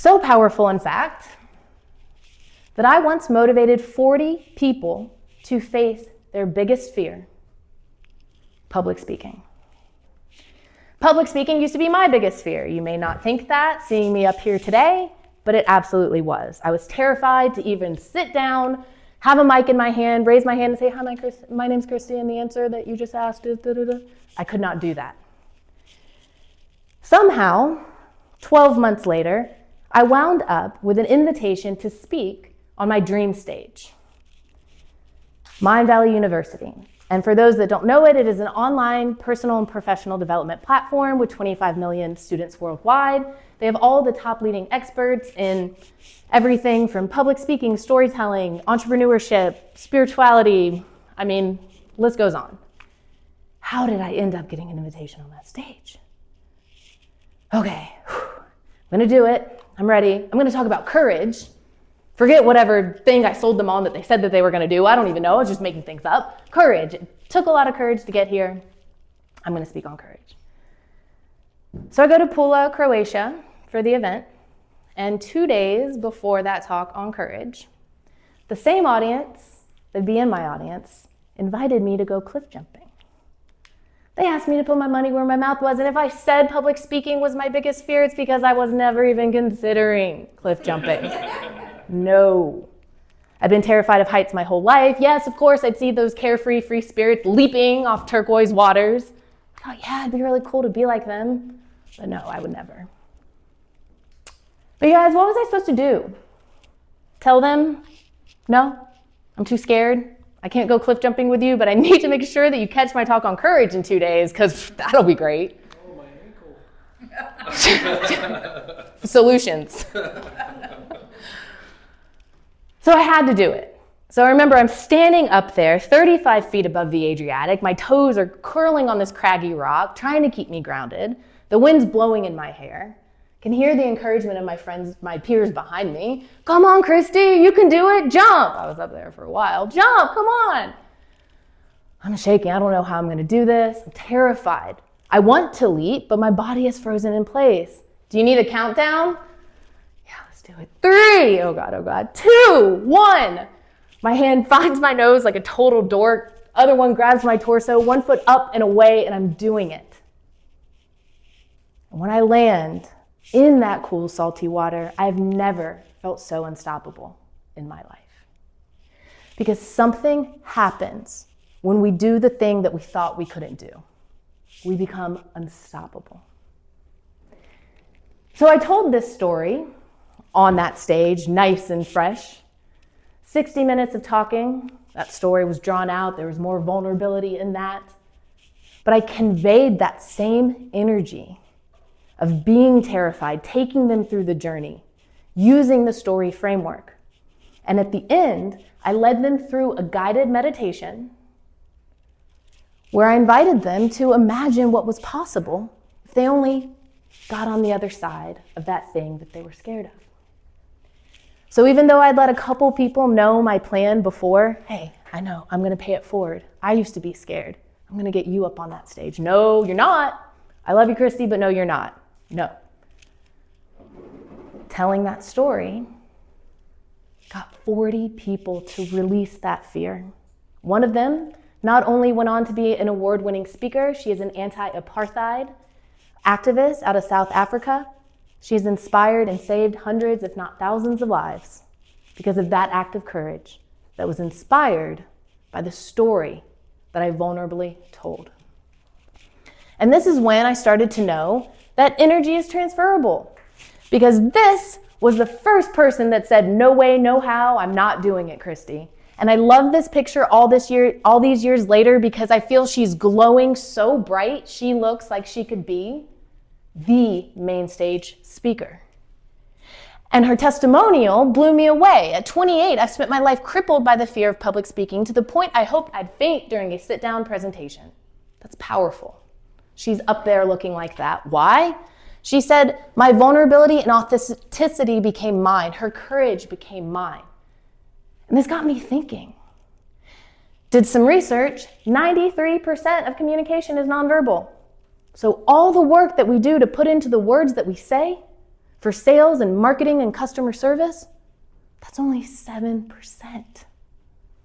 So powerful, in fact, that I once motivated 40 people to face their biggest fear, public speaking. Public speaking used to be my biggest fear. You may not think that, seeing me up here today, but it absolutely was. I was terrified to even sit down, have a mic in my hand, raise my hand and say, hi, my name's Christy, and the answer that you just asked is da-da-da. I could not do that. Somehow, 12 months later, I wound up with an invitation to speak on my dream stage, Mind Valley University. And for those that don't know it, it is an online personal and professional development platform with 25 million students worldwide. They have all the top leading experts in everything from public speaking, storytelling, entrepreneurship, spirituality. I mean, list goes on. How did I end up getting an invitation on that stage? Okay, I'm gonna do it. I'm ready. I'm gonna talk about courage. Forget whatever thing I sold them on that they said that they were gonna do. I don't even know, I was just making things up. Courage. It took a lot of courage to get here. I'm gonna speak on courage. So I go to Pula, Croatia for the event, and 2 days before that talk on courage, the same audience that'd be in my audience invited me to go cliff jumping. They asked me to put my money where my mouth was, and if I said public speaking was my biggest fear, it's because I was never even considering cliff jumping. No. I've been terrified of heights my whole life. Yes, of course, I'd see those carefree, free spirits leaping off turquoise waters. I thought, yeah, it'd be really cool to be like them. But no, I would never. But you guys, what was I supposed to do? Tell them, no, I'm too scared. I can't go cliff jumping with you, but I need to make sure that you catch my talk on courage in 2 days, because that'll be great. Oh, my ankle. Solutions. So I had to do it. So I remember I'm standing up there 35 feet above the Adriatic. My toes are curling on this craggy rock, trying to keep me grounded. The wind's blowing in my hair. I can hear the encouragement of my friends, my peers behind me. Come on, Christy, you can do it, jump. I was up there for a while. Jump, come on. I'm shaking, I don't know how I'm gonna do this. I'm terrified. I want to leap, but my body is frozen in place. Do you need a countdown? Yeah, let's do it. 3, oh God, 2, 1. My hand finds my nose like a total dork. Other one grabs my torso, 1 foot up and away, and I'm doing it. And when I land in that cool, salty water, I've never felt so unstoppable in my life. Because something happens when we do the thing that we thought we couldn't do. We become unstoppable. So I told this story on that stage, nice and fresh. 60 minutes of talking. That story was drawn out. There was more vulnerability in that. But I conveyed that same energy of being terrified, taking them through the journey, using the story framework. And at the end, I led them through a guided meditation where I invited them to imagine what was possible if they only got on the other side of that thing that they were scared of. So even though I'd let a couple people know my plan before, hey, I know, I'm gonna pay it forward. I used to be scared. I'm gonna get you up on that stage. No, you're not. I love you, Christy, but no, you're not. No. Telling that story got 40 people to release that fear. One of them not only went on to be an award-winning speaker, she is an anti-apartheid activist out of South Africa. She has inspired and saved hundreds, if not thousands of lives because of that act of courage that was inspired by the story that I vulnerably told. And this is when I started to know that energy is transferable, because this was the first person that said, no way, no how, I'm not doing it, Christy. And I love this picture all these years later, because I feel she's glowing so bright, she looks like she could be the main stage speaker. And her testimonial blew me away. At 28, I've spent my life crippled by the fear of public speaking to the point I hoped I'd faint during a sit-down presentation. That's powerful. She's up there looking like that. Why? She said, my vulnerability and authenticity became mine. Her courage became mine. And this got me thinking. Did some research, 93% of communication is nonverbal. So all the work that we do to put into the words that we say, For sales and marketing and customer service, that's only 7%.